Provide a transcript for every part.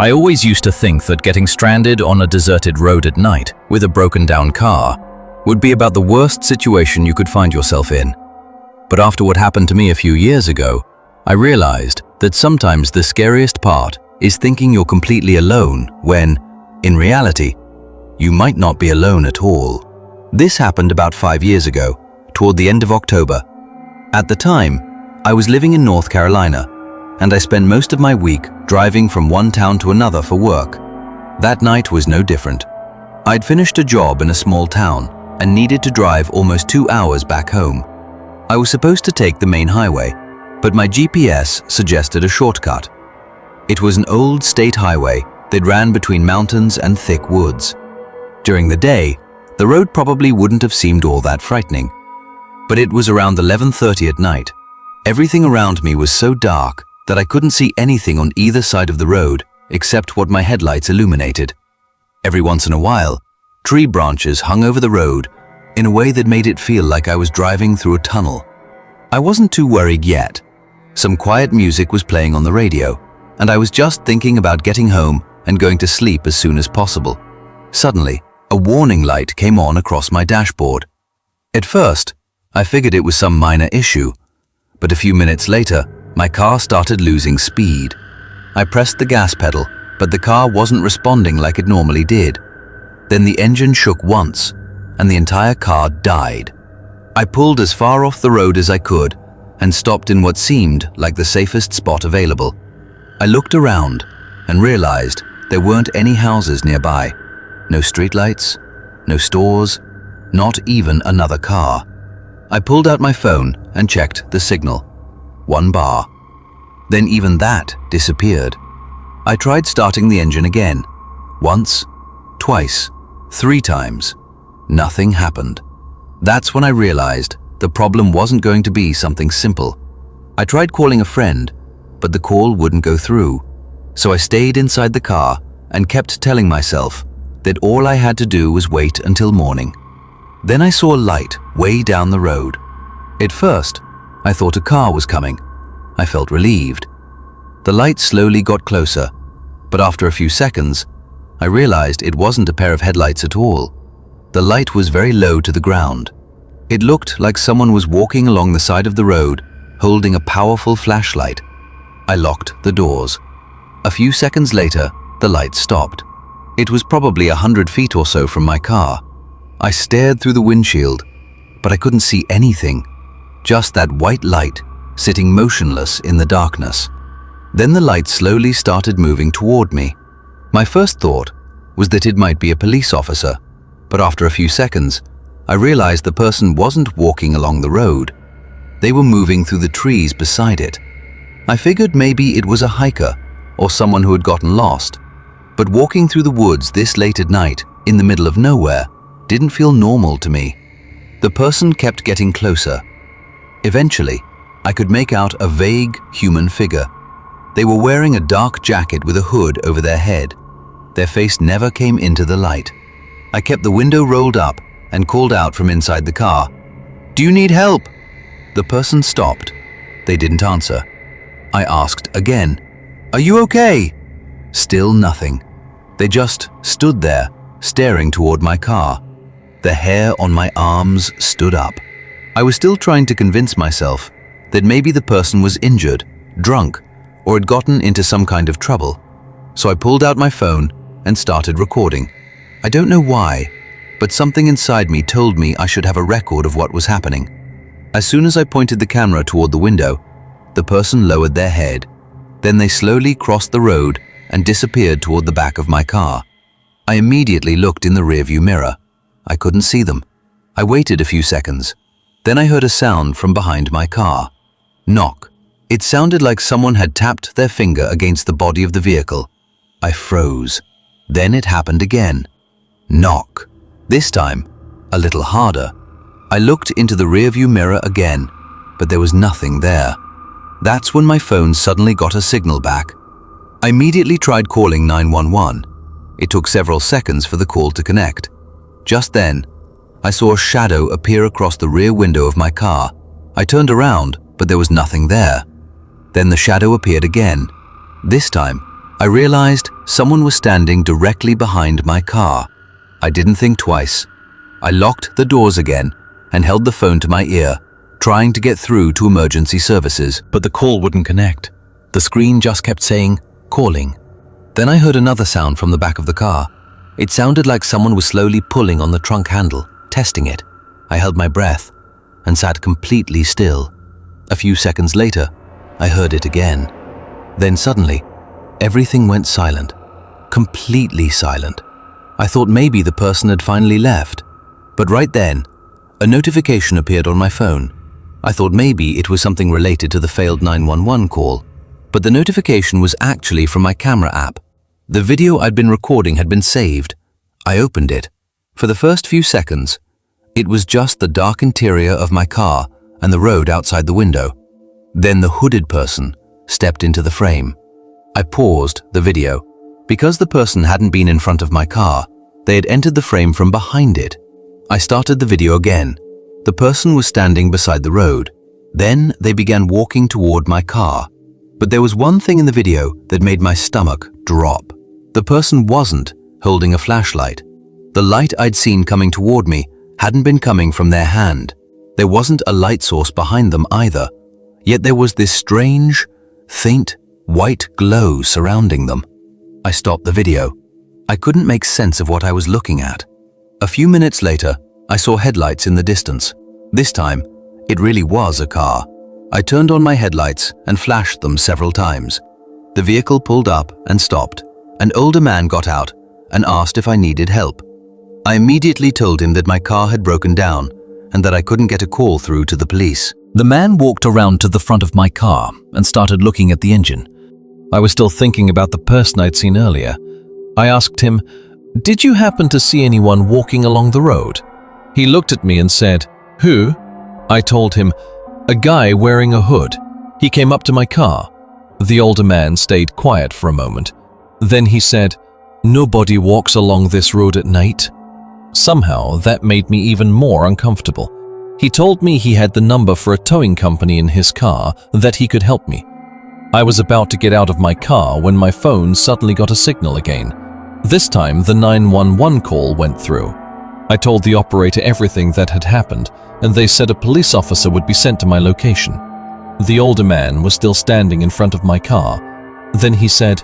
I always used to think that getting stranded on a deserted road at night with a broken down car would be about the worst situation you could find yourself in. But after what happened to me a few years ago, I realized that sometimes the scariest part is thinking you're completely alone when, in reality, you might not be alone at all. This happened about 5 years ago, toward the end of October. At the time, I was living in North Carolina, and I spent most of my week driving from one town to another for work. That night was no different. I'd finished a job in a small town and needed to drive almost 2 hours back home. I was supposed to take the main highway, but my GPS suggested a shortcut. It was an old state highway that ran between mountains and thick woods. During the day, the road probably wouldn't have seemed all that frightening. But it was around 11:30 at night. Everything around me was so dark that I couldn't see anything on either side of the road except what my headlights illuminated. Every once in a while, tree branches hung over the road in a way that made it feel like I was driving through a tunnel. I wasn't too worried yet. Some quiet music was playing on the radio, and I was just thinking about getting home and going to sleep as soon as possible. Suddenly, a warning light came on across my dashboard. At first, I figured it was some minor issue, but a few minutes later, my car started losing speed. I pressed the gas pedal, but the car wasn't responding like it normally did. Then the engine shook once, and the entire car died. I pulled as far off the road as I could and stopped in what seemed like the safest spot available. I looked around and realized there weren't any houses nearby. No streetlights, no stores, not even another car. I pulled out my phone and checked the signal. 1 bar. Then even that disappeared. I tried starting the engine again. Once, twice, 3 times. Nothing happened. That's when I realized the problem wasn't going to be something simple. I tried calling a friend, but the call wouldn't go through. So I stayed inside the car and kept telling myself that all I had to do was wait until morning. Then I saw a light way down the road. At first, I thought a car was coming. I felt relieved. The light slowly got closer, but after a few seconds, I realized it wasn't a pair of headlights at all. The light was very low to the ground. It looked like someone was walking along the side of the road, holding a powerful flashlight. I locked the doors. A few seconds later, the light stopped. It was probably 100 feet or so from my car. I stared through the windshield, but I couldn't see anything. Just that white light sitting motionless in the darkness. Then the light slowly started moving toward me. My first thought was that it might be a police officer, but after a few seconds, I realized the person wasn't walking along the road. They were moving through the trees beside it. I figured maybe it was a hiker or someone who had gotten lost. But walking through the woods this late at night, in the middle of nowhere, didn't feel normal to me. The person kept getting closer. Eventually, I could make out a vague human figure. They were wearing a dark jacket with a hood over their head. Their face never came into the light. I kept the window rolled up and called out from inside the car, "Do you need help?" The person stopped. They didn't answer. I asked again, "Are you okay?" Still nothing. They just stood there, staring toward my car. The hair on my arms stood up. I was still trying to convince myself that maybe the person was injured, drunk, or had gotten into some kind of trouble. So I pulled out my phone and started recording. I don't know why, but something inside me told me I should have a record of what was happening. As soon as I pointed the camera toward the window, the person lowered their head. Then they slowly crossed the road and disappeared toward the back of my car. I immediately looked in the rearview mirror. I couldn't see them. I waited a few seconds. Then I heard a sound from behind my car. Knock. It sounded like someone had tapped their finger against the body of the vehicle. I froze. Then it happened again. Knock. This time, a little harder. I looked into the rearview mirror again, but there was nothing there. That's when my phone suddenly got a signal back. I immediately tried calling 911. It took several seconds for the call to connect. Just then, I saw a shadow appear across the rear window of my car. I turned around, but there was nothing there. Then the shadow appeared again. This time, I realized someone was standing directly behind my car. I didn't think twice. I locked the doors again and held the phone to my ear, trying to get through to emergency services, but the call wouldn't connect. The screen just kept saying, "calling." Then I heard another sound from the back of the car. It sounded like someone was slowly pulling on the trunk handle, testing it. I held my breath and sat completely still. A few seconds later, I heard it again. Then suddenly, everything went silent, completely silent. I thought maybe the person had finally left, but right then, a notification appeared on my phone. I thought maybe it was something related to the failed 911 call, but the notification was actually from my camera app. The video I'd been recording had been saved. I opened it. For the first few seconds, it was just the dark interior of my car and the road outside the window. Then the hooded person stepped into the frame. I paused the video. Because the person hadn't been in front of my car, they had entered the frame from behind it. I started the video again. The person was standing beside the road. Then they began walking toward my car. But there was one thing in the video that made my stomach drop. The person wasn't holding a flashlight. The light I'd seen coming toward me hadn't been coming from their hand. There wasn't a light source behind them either. Yet there was this strange, faint, white glow surrounding them. I stopped the video. I couldn't make sense of what I was looking at. A few minutes later, I saw headlights in the distance. This time, it really was a car. I turned on my headlights and flashed them several times. The vehicle pulled up and stopped. An older man got out and asked if I needed help. I immediately told him that my car had broken down and that I couldn't get a call through to the police. The man walked around to the front of my car and started looking at the engine. I was still thinking about the person I'd seen earlier. I asked him, "Did you happen to see anyone walking along the road?" He looked at me and said, "Who?" I told him, "A guy wearing a hood. He came up to my car." The older man stayed quiet for a moment. Then he said, "Nobody walks along this road at night." Somehow, that made me even more uncomfortable. He told me he had the number for a towing company in his car, that he could help me. I was about to get out of my car when my phone suddenly got a signal again. This time, the 911 call went through. I told the operator everything that had happened, and they said a police officer would be sent to my location. The older man was still standing in front of my car. Then he said,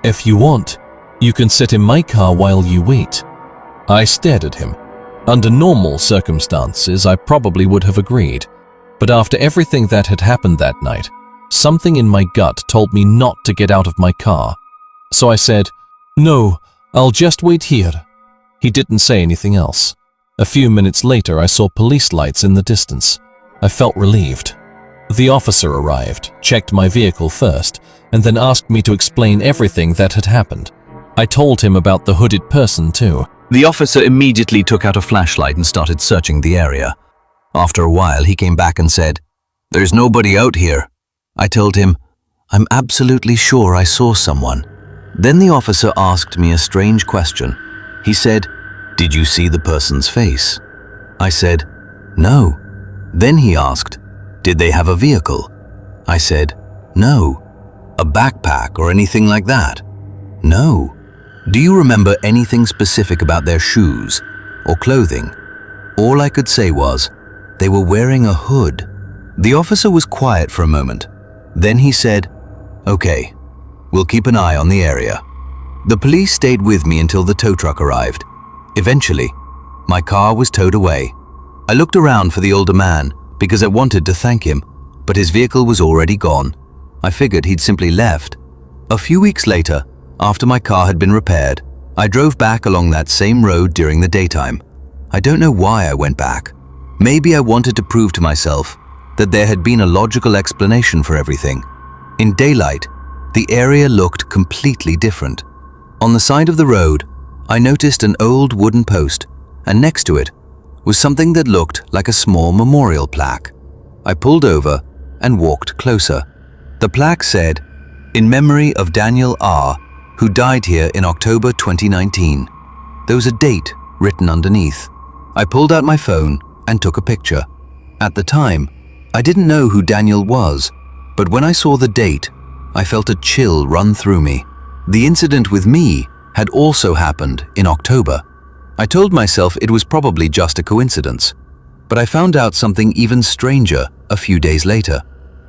"If you want, you can sit in my car while you wait." I stared at him. Under normal circumstances, I probably would have agreed. But after everything that had happened that night, something in my gut told me not to get out of my car. So I said, "No, I'll just wait here." He didn't say anything else. A few minutes later, I saw police lights in the distance. I felt relieved. The officer arrived, checked my vehicle first, and then asked me to explain everything that had happened. I told him about the hooded person too. The officer immediately took out a flashlight and started searching the area. After a while, he came back and said, "There's nobody out here." I told him, "I'm absolutely sure I saw someone." Then the officer asked me a strange question. He said, "Did you see the person's face?" I said, "No." Then he asked, "Did they have a vehicle?" I said, "No." "A backpack or anything like that?" "No." "Do you remember anything specific about their shoes or clothing?" All I could say was, "They were wearing a hood." The officer was quiet for a moment. Then he said, "Okay, we'll keep an eye on the area." The police stayed with me until the tow truck arrived. Eventually, my car was towed away. I looked around for the older man because I wanted to thank him, but his vehicle was already gone. I figured he'd simply left. A few weeks later, after my car had been repaired, I drove back along that same road during the daytime. I don't know why I went back. Maybe I wanted to prove to myself that there had been a logical explanation for everything. In daylight, the area looked completely different. On the side of the road, I noticed an old wooden post, and next to it was something that looked like a small memorial plaque. I pulled over and walked closer. The plaque said, "In memory of Daniel R., who died here in October 2019. There was a date written underneath. I pulled out my phone and took a picture. At the time, I didn't know who Daniel was, but when I saw the date, I felt a chill run through me. The incident with me had also happened in October. I told myself it was probably just a coincidence, but I found out something even stranger a few days later.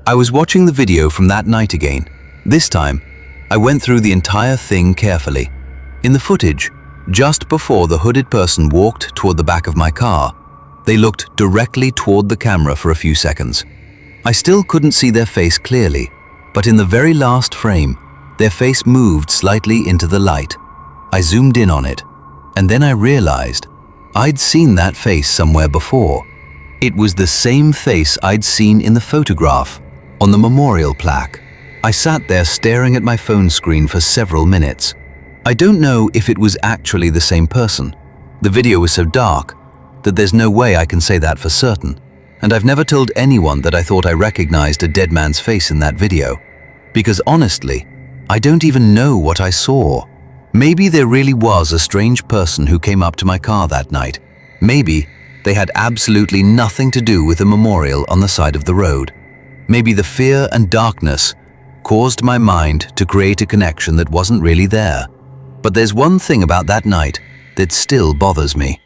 I was watching the video from that night again. This time, I went through the entire thing carefully. In the footage, just before the hooded person walked toward the back of my car, they looked directly toward the camera for a few seconds. I still couldn't see their face clearly, but in the very last frame, their face moved slightly into the light. I zoomed in on it, and then I realized I'd seen that face somewhere before. It was the same face I'd seen in the photograph on the memorial plaque. I sat there staring at my phone screen for several minutes. I don't know if it was actually the same person. The video was so dark that there's no way I can say that for certain, and I've never told anyone that I thought I recognized a dead man's face in that video, because honestly, I don't even know what I saw. Maybe there really was a strange person who came up to my car that night. Maybe they had absolutely nothing to do with the memorial on the side of the road. Maybe the fear and darkness caused my mind to create a connection that wasn't really there. But there's one thing about that night that still bothers me.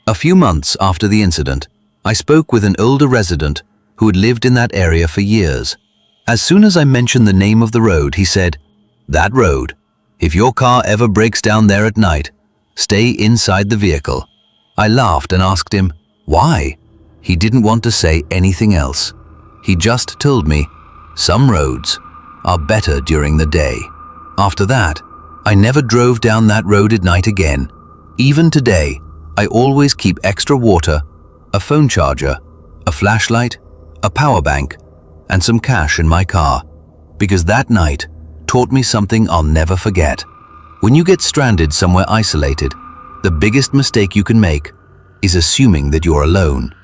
A few months after the incident, I spoke with an older resident who had lived in that area for years. As soon as I mentioned the name of the road, he said, "That road. If your car ever breaks down there at night, stay inside the vehicle." I laughed and asked him, why? He didn't want to say anything else. He just told me, some roads are better during the day. After that, I never drove down that road at night again. Even today, I always keep extra water, a phone charger, a flashlight, a power bank, and some cash in my car, because that night taught me something I'll never forget. When you get stranded somewhere isolated, the biggest mistake you can make is assuming that you're alone.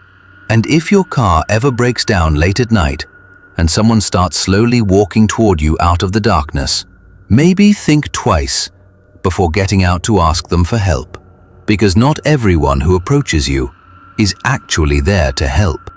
And if your car ever breaks down late at night and someone starts slowly walking toward you out of the darkness, maybe think twice before getting out to ask them for help, because not everyone who approaches you is actually there to help.